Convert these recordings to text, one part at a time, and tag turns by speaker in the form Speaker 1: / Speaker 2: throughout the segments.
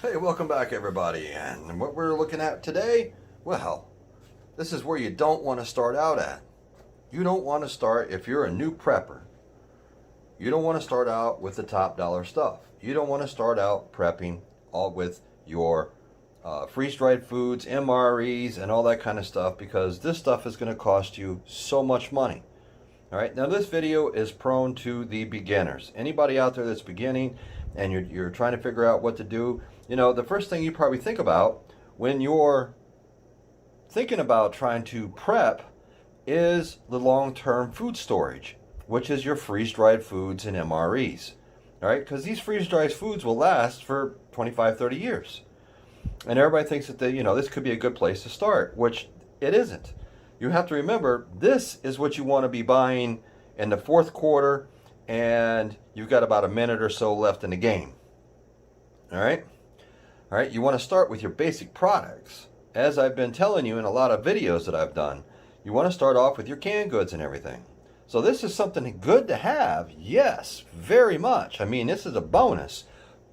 Speaker 1: Hey, welcome back everybody. And what we're looking at today, well, this is where you don't want to start out at. You don't want to start, if you're a new prepper, you don't want to start out with the top dollar stuff. You don't want to start out prepping all with your freeze-dried foods, MREs, and all that kind of stuff, because this stuff is going to cost you so much money. All right, now this video is prone to the beginners. Anybody out there that's beginning and you're trying to figure out what to do, the first thing you probably think about when you're thinking about trying to prep is the long-term food storage, which is your freeze-dried foods and MREs. All right, because these freeze-dried foods will last for 25, 30 years. And everybody thinks that this could be a good place to start, which it isn't. You have to remember, this is what you want to be buying in the fourth quarter, and you've got about a minute or so left in the game. All right? All right, you want to start with your basic products. As I've been telling you in a lot of videos that I've done, you want to start off with your canned goods and everything. So this is something good to have, yes, very much. I mean, this is a bonus,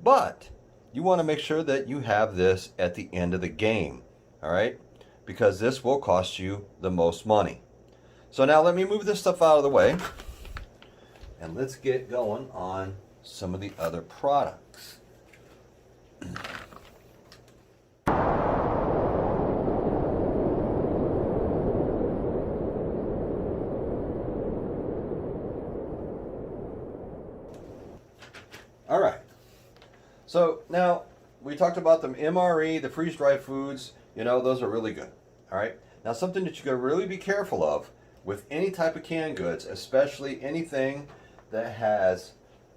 Speaker 1: but you want to make sure that you have this at the end of the game, all right? Because this will cost you the most money. So now let me move this stuff out of the way, and let's get going on some of the other products. All right. So now we talked about the MRE, the freeze-dried foods. Those are really good. All right. Now something that you got to really be careful of with any type of canned goods, especially anything that has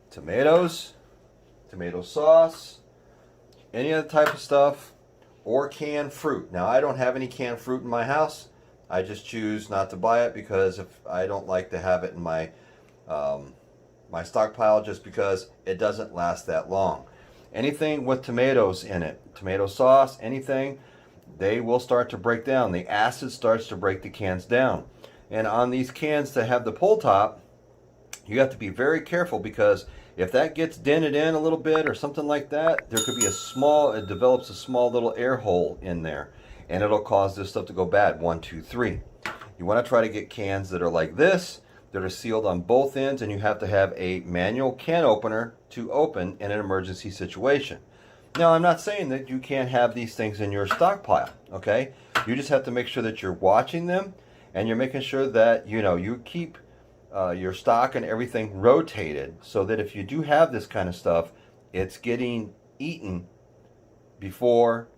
Speaker 1: tomatoes, tomato sauce, any other type of stuff, or canned fruit. Now I don't have any canned fruit in my house. I just choose not to buy it because if I don't like to have it in my my stockpile, just because it doesn't last that long. Anything with tomatoes in it, tomato sauce, anything, they will start to break down. The acid starts to break the cans down. And on these cans that have the pull top, you have to be very careful, because if that gets dented in a little bit or something like that, there could be it develops a small little air hole in there, and it'll cause this stuff to go bad. 1, 2, 3. You want to try to get cans that are like this, that are sealed on both ends, and you have to have a manual can opener to open in an emergency situation. Now, I'm not saying that you can't have these things in your stockpile, okay? You just have to make sure that you're watching them, and you're making sure that, you keep your stock and everything rotated, so that if you do have this kind of stuff, it's getting eaten before,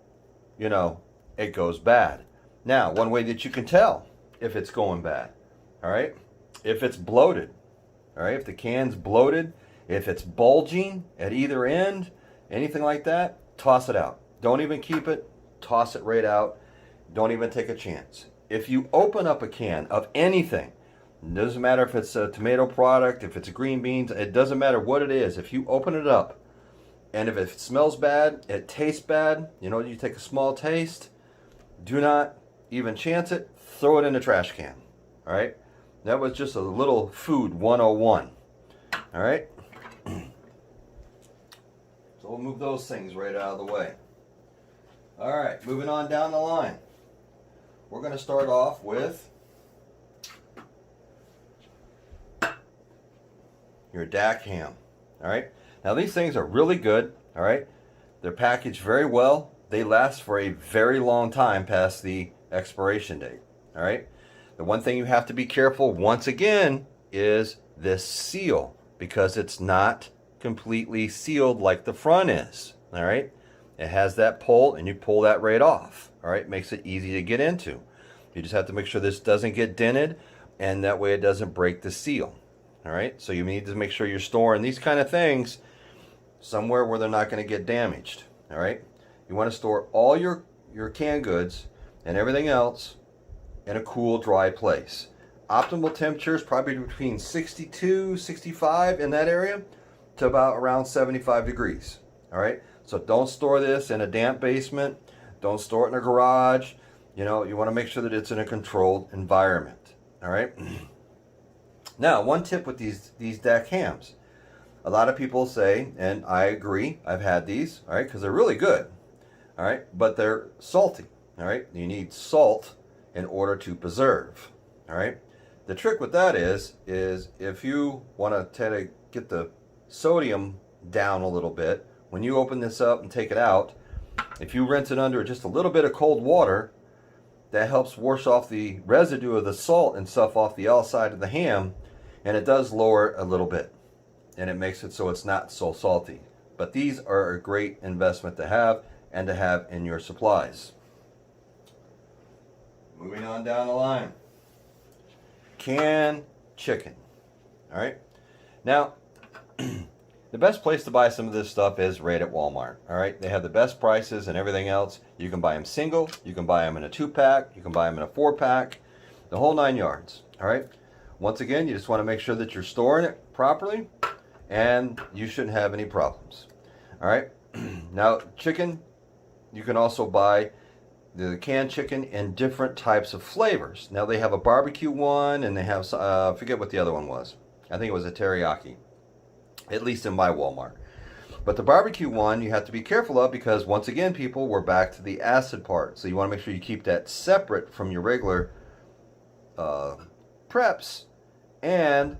Speaker 1: it goes bad. Now, one way that you can tell if it's going bad, all right? If it's bloated, all right? If the can's bloated, if it's bulging at either end, anything like that, toss it out. Don't even keep it. Toss it right out. Don't even take a chance. If you open up a can of anything, it doesn't matter if it's a tomato product, if it's green beans, it doesn't matter what it is. If you open it up, and if it smells bad, it tastes bad, you take a small taste, do not even chance it. Throw it in the trash can, all right? That was just a little food 101, all right? So we'll move those things right out of the way. All right, moving on down the line. We're going to start off with your DAC ham. All right. Now these things are really good. All right. They're packaged very well. They last for a very long time past the expiration date. All right. The one thing you have to be careful, once again, is this seal, because it's not completely sealed like the front is. All right. It has that pull, and you pull that right off. All right. Makes it easy to get into. You just have to make sure this doesn't get dented, and that way it doesn't break the seal. All right. So you need to make sure you're storing these kind of things somewhere where they're not going to get damaged. All right. You want to store all your canned goods and everything else in a cool, dry place. Optimal temperature is probably between 62, 65 in that area to about around 75 degrees. All right. So don't store this in a damp basement. Don't store it in a garage. You want to make sure that it's in a controlled environment. All right. Now, one tip with these DAC hams. a lot of people say, and I agree, I've had these, all right, because they're really good, all right, but they're salty, all right. You need salt in order to preserve, all right. The trick with that is if you want to try to get the sodium down a little bit, when you open this up and take it out, if you rinse it under just a little bit of cold water, that helps wash off the residue of the salt and stuff off the outside of the ham, and it does lower it a little bit, and it makes it so it's not so salty. But these are a great investment to have and to have in your supplies. Moving on down the line. Canned chicken. All right. Now, the best place to buy some of this stuff is right at Walmart. All right. They have the best prices and everything else. You can buy them single. You can buy them in a 2-pack. You can buy them in a 4-pack. The whole 9 yards. All right. Once again, you just want to make sure that you're storing it properly, and you shouldn't have any problems. All right. Now, chicken, you can also buy the canned chicken in different types of flavors. Now they have a barbecue one, and they have I forget what the other one was. I think it was a teriyaki, at least in my Walmart. But the barbecue one you have to be careful of, because once again, people, we're back to the acid part. So you want to make sure you keep that separate from your regular preps, and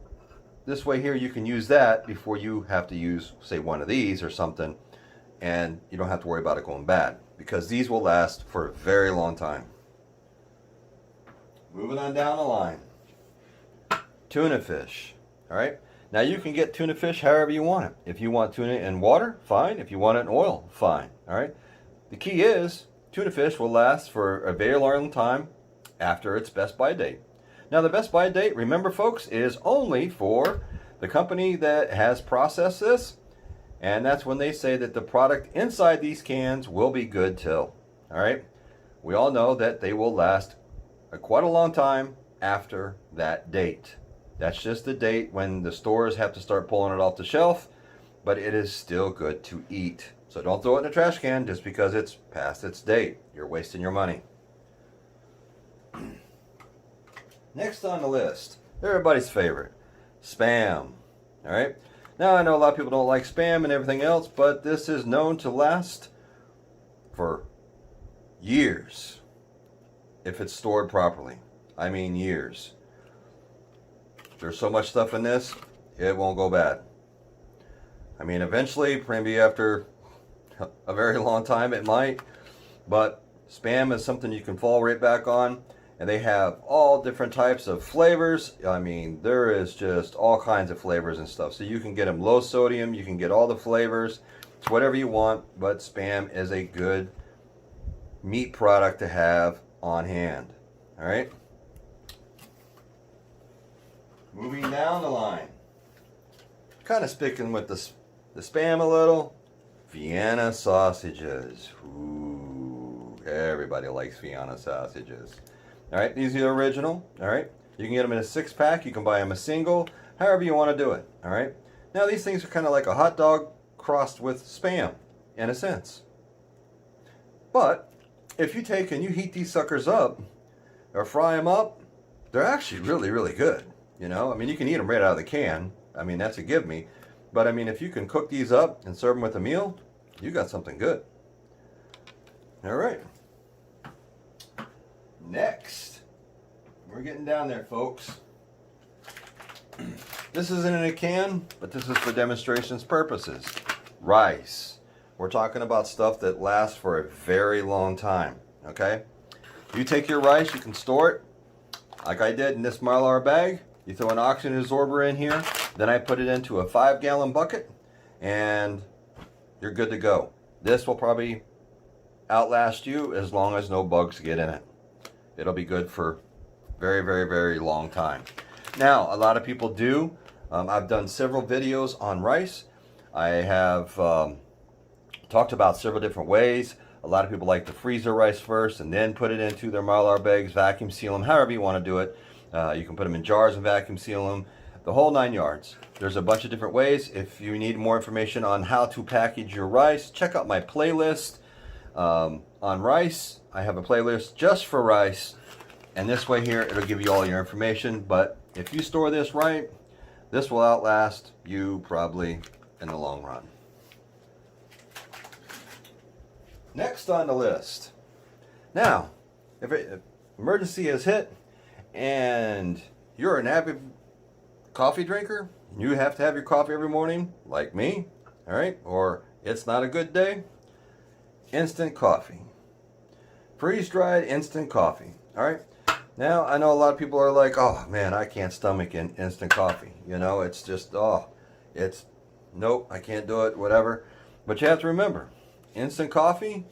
Speaker 1: this way here you can use that before you have to use, say, one of these or something, and you don't have to worry about it going bad, because these will last for a very long time. Moving on down the line. Tuna fish. All right. Now you can get tuna fish however you want it. If you want tuna in water, fine. If you want it in oil, fine. All right. The key is tuna fish will last for a very long time after its best by date. Now the best by date, remember folks, is only for the company that has processed this. And that's when they say that the product inside these cans will be good till. All right. We all know that they will last quite a long time after that date. That's just the date when the stores have to start pulling it off the shelf, but it is still good to eat. So don't throw it in a trash can just because it's past its date. You're wasting your money. Next on the list, everybody's favorite, Spam. All right. Now, I know a lot of people don't like Spam and everything else, but this is known to last for years if it's stored properly. I mean years. There's so much stuff in this, it won't go bad. I mean, eventually, maybe after a very long time, it might, but Spam is something you can fall right back on. And they have all different types of flavors. I mean, there is just all kinds of flavors and stuff. So you can get them low sodium. You can get all the flavors. It's whatever you want. But Spam is a good meat product to have on hand. All right. Moving down the line. Kind of sticking with the Spam a little. Vienna sausages. Ooh, everybody likes Vienna sausages. All right, these are the original. All right, you can get them in a 6-pack. You can buy them a single, however you want to do it. All right. Now these things are kind of like a hot dog crossed with Spam, in a sense. But if you take and you heat these suckers up or fry them up, they're actually really, really good. You know, I mean, you can eat them right out of the can. I mean, that's a give me. But I mean, if you can cook these up and serve them with a meal, you got something good. All right. Next, we're getting down there, folks. This isn't in a can, but this is for demonstrations purposes. Rice. We're talking about stuff that lasts for a very long time, okay? You take your rice, you can store it, like I did in this Mylar bag. You throw an oxygen absorber in here, then I put it into a 5-gallon bucket, and you're good to go. This will probably outlast you as long as no bugs get in it. It'll be good for very, very, very long time. Now, a lot of people do. I've done several videos on rice. I have talked about several different ways. A lot of people like to freeze their rice first and then put it into their Mylar bags, vacuum seal them, however you want to do it. You can put them in jars and vacuum seal them, the whole 9 yards. There's a bunch of different ways. If you need more information on how to package your rice, check out my playlist on rice. I have a playlist just for rice, and this way here it'll give you all your information. But if you store this right, this will outlast you probably in the long run. Next on the list. Now, if emergency has hit and you're an avid coffee drinker, and you have to have your coffee every morning, like me, all right, or it's not a good day, instant coffee. Freeze-dried instant coffee, all right? Now, I know a lot of people are like, oh, man, I can't stomach instant coffee. You know, it's just, nope, I can't do it, whatever. But you have to remember, instant coffee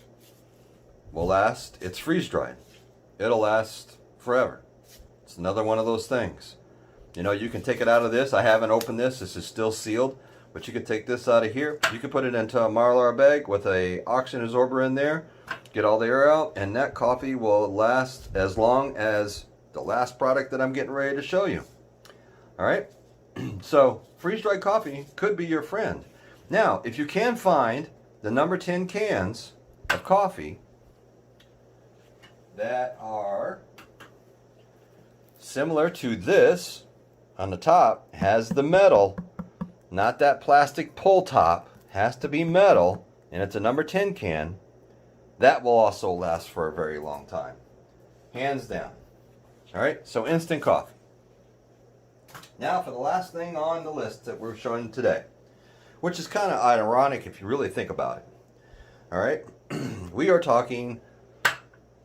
Speaker 1: will last. It's freeze-dried. It'll last forever. It's another one of those things. You know, you can take it out of this. I haven't opened this. This is still sealed. But you can take this out of here. You can put it into a Mylar bag with a oxygen absorber in there. Get all the air out. And that coffee will last as long as the last product that I'm getting ready to show you. All right? So, freeze-dried coffee could be your friend. Now, if you can find the number 10 cans of coffee that are similar to this, on the top has the metal, not that plastic pull top, has to be metal, and it's a number 10 can, that will also last for a very long time. Hands down. All right, so instant coffee. Now for the last thing on the list that we're showing today, which is kind of ironic if you really think about it. All right, we are talking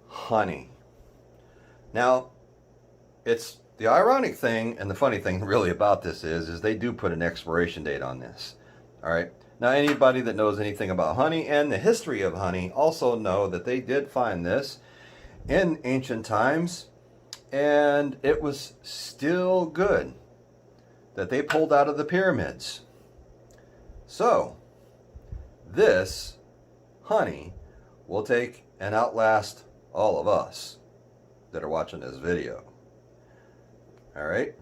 Speaker 1: honey. Now, it's the ironic thing and the funny thing really about this is they do put an expiration date on this. All right. Now, anybody that knows anything about honey and the history of honey also know that they did find this in ancient times, and it was still good that they pulled out of the pyramids. So, this honey will take and outlast all of us that are watching this video. All right.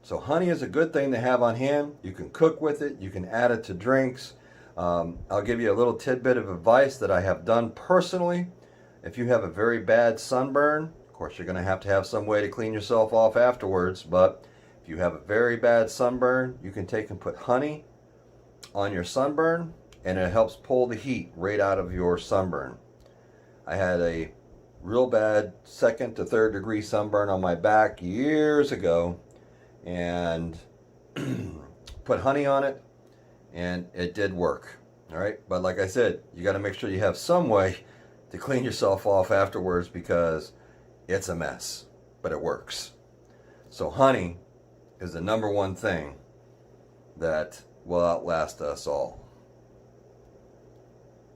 Speaker 1: So honey is a good thing to have on hand. You can cook with it. You can add it to drinks. I'll give you a little tidbit of advice that I have done personally. If you have a very bad sunburn, of course you're going to have some way to clean yourself off afterwards. But if you have a very bad sunburn, you can take and put honey on your sunburn, and it helps pull the heat right out of your sunburn. I had a real bad 2nd to 3rd degree sunburn on my back years ago, and put honey on it, and it did work. All right, but like I said, you got to make sure you have some way to clean yourself off afterwards, because it's a mess, but it works. So honey is the number one thing that will outlast us all.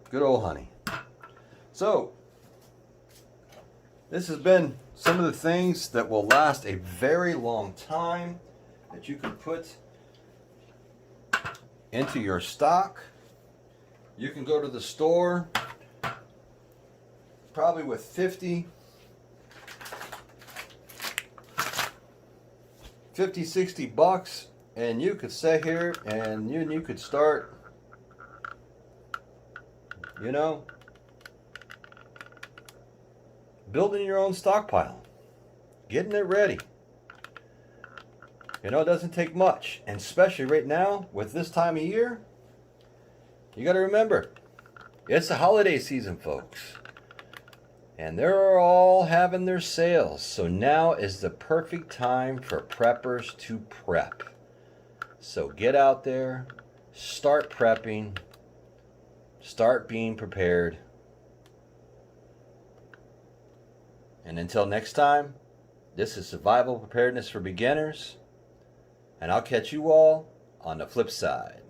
Speaker 1: Good old honey. So this has been some of the things that will last a very long time that you can put into your stock. You can go to the store probably with 60 bucks, and you could sit here and you could start, you know, building your own stockpile, getting it ready. You know, it doesn't take much, and especially right now with this time of year, you got to remember, it's the holiday season, folks, and they're all having their sales. So now is the perfect time for preppers to prep. So get out there, start prepping, start being prepared. And until next time, this is Survival Preparedness for Beginners, and I'll catch you all on the flip side.